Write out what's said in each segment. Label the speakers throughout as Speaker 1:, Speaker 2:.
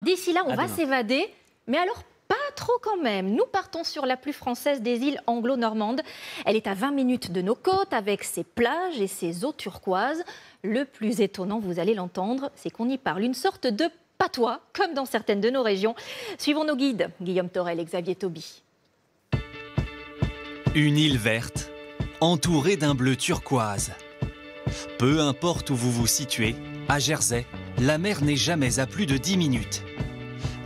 Speaker 1: D'ici là, on va s'évader, mais alors pas trop quand même. Nous partons sur la plus française des îles anglo-normandes. Elle est à 20 minutes de nos côtes, avec ses plages et ses eaux turquoises. Le plus étonnant, vous allez l'entendre, c'est qu'on y parle une sorte de patois, comme dans certaines de nos régions. Suivons nos guides, Guillaume Torel et Xavier Tauby.
Speaker 2: Une île verte, entourée d'un bleu turquoise. Peu importe où vous vous situez, à Jersey, la mer n'est jamais à plus de 10 minutes.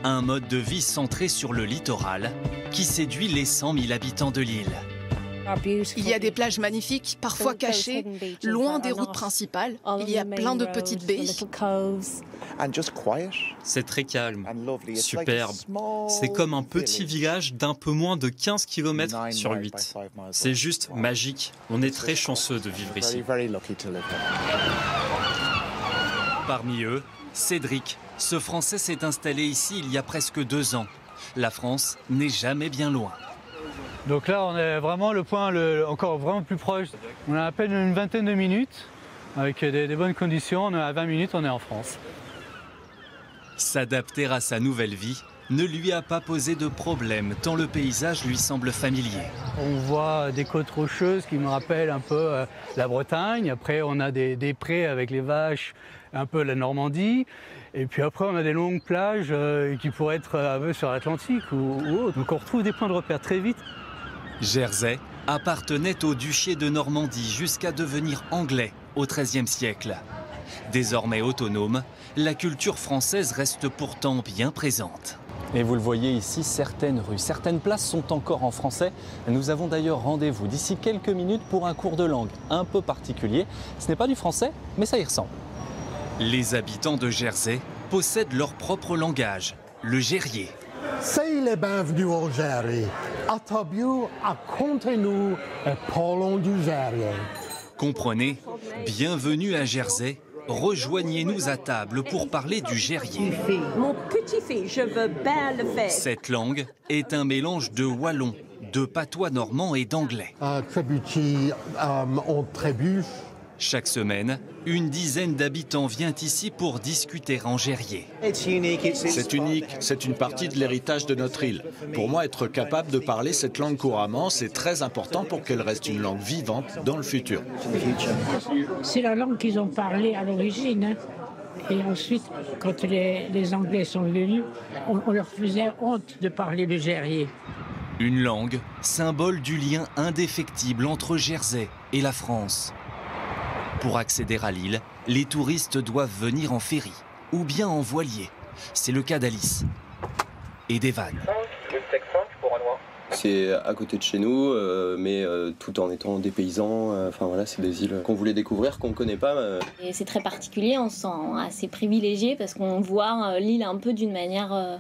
Speaker 2: Un mode de vie centré sur le littoral qui séduit les 100 000 habitants de l'île.
Speaker 3: Il y a des plages magnifiques, parfois cachées, loin des routes principales. Il y a plein de petites baies.
Speaker 4: C'est très calme, superbe. C'est comme un petit village d'un peu moins de 15 km sur 8. C'est juste magique. On est très chanceux de vivre ici.
Speaker 2: Parmi eux, Cédric. Ce Français s'est installé ici il y a presque 2 ans. La France n'est jamais bien loin.
Speaker 5: Donc là, on est vraiment le point encore vraiment plus proche. On a à peine une vingtaine de minutes, avec des bonnes conditions. On est à 20 minutes, on est en France.
Speaker 2: S'adapter à sa nouvelle vie ne lui a pas posé de problème, tant le paysage lui semble familier.
Speaker 5: On voit des côtes rocheuses qui me rappellent un peu la Bretagne. Après, on a des prés avec les vaches, un peu la Normandie. Et puis après, on a des longues plages qui pourraient être un peu sur l'Atlantique ou autre. Donc on retrouve des points de repère très vite.
Speaker 2: Jersey appartenait au duché de Normandie jusqu'à devenir anglais au XIIIe siècle. Désormais autonome, la culture française reste pourtant bien présente.
Speaker 6: Et vous le voyez ici, certaines rues, certaines places sont encore en français. Nous avons d'ailleurs rendez-vous d'ici quelques minutes pour un cours de langue un peu particulier. Ce n'est pas du français, mais ça y ressemble.
Speaker 2: Les habitants de Jersey possèdent leur propre langage, le gerrier.
Speaker 7: Soyez les bienvenus au Gerrier. Attabio, racontez-nous parlons du Gerrier.
Speaker 2: Comprenez, bienvenue à Jersey. Rejoignez-nous à table pour parler du gerrier.
Speaker 8: Mon petit-fils, je veux bien le faire.
Speaker 2: Cette langue est un mélange de wallon, de patois normand et d'anglais.
Speaker 7: Trébuchy, on trébuche.
Speaker 2: Chaque semaine, une dizaine d'habitants vient ici pour discuter en gerrier.
Speaker 9: C'est unique, c'est une partie de l'héritage de notre île. Pour moi, être capable de parler cette langue couramment, c'est très important pour qu'elle reste une langue vivante dans le futur.
Speaker 10: C'est la langue qu'ils ont parlé à l'origine. Hein. Et ensuite, quand les Anglais sont venus, on leur faisait honte de parler le gerrier.
Speaker 2: Une langue, symbole du lien indéfectible entre Jersey et la France. Pour accéder à l'île, les touristes doivent venir en ferry ou bien en voilier. C'est le cas d'Alice et d'Evan.
Speaker 11: C'est à côté de chez nous, mais tout en étant des paysans. Enfin voilà, c'est des îles qu'on voulait découvrir, qu'on ne connaît pas.
Speaker 12: Et c'est très particulier, on se sent assez privilégié parce qu'on voit l'île un peu d'une manière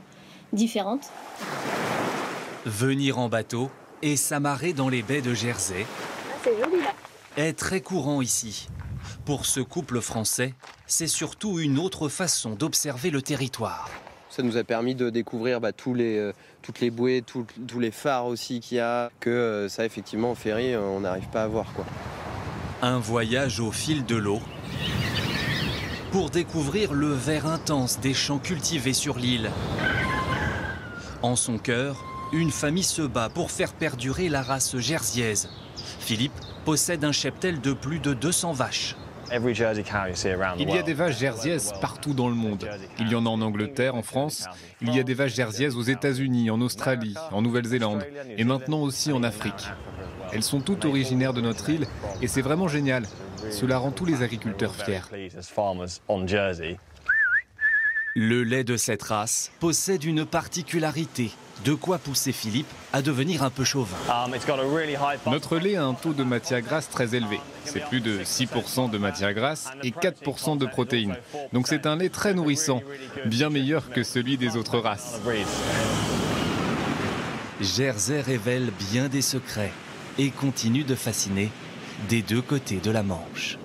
Speaker 12: différente.
Speaker 2: Venir en bateau et s'amarrer dans les baies de Jersey est très courant ici. Pour ce couple français, c'est surtout une autre façon d'observer le territoire.
Speaker 11: Ça nous a permis de découvrir toutes les bouées, tous les phares aussi qu'il y a, que ça effectivement au ferry on n'arrive pas à voir, quoi.
Speaker 2: Un voyage au fil de l'eau pour découvrir le vert intense des champs cultivés sur l'île. En son cœur, une famille se bat pour faire perdurer la race jersiaise. Philippe possède un cheptel de plus de 200 vaches.
Speaker 13: Il y a des vaches jersiaises partout dans le monde. Il y en a en Angleterre, en France. Il y a des vaches jersiaises aux États-Unis, en Australie, en Nouvelle-Zélande et maintenant aussi en Afrique. Elles sont toutes originaires de notre île et c'est vraiment génial. Cela rend tous les agriculteurs fiers.
Speaker 2: Le lait de cette race possède une particularité. De quoi pousser Philippe à devenir un peu chauvin.
Speaker 13: Notre lait a un taux de matière grasse très élevé. C'est plus de 6% de matière grasse et 4% de protéines. Donc c'est un lait très nourrissant, bien meilleur que celui des autres races.
Speaker 2: Jersey révèle bien des secrets et continue de fasciner des deux côtés de la Manche.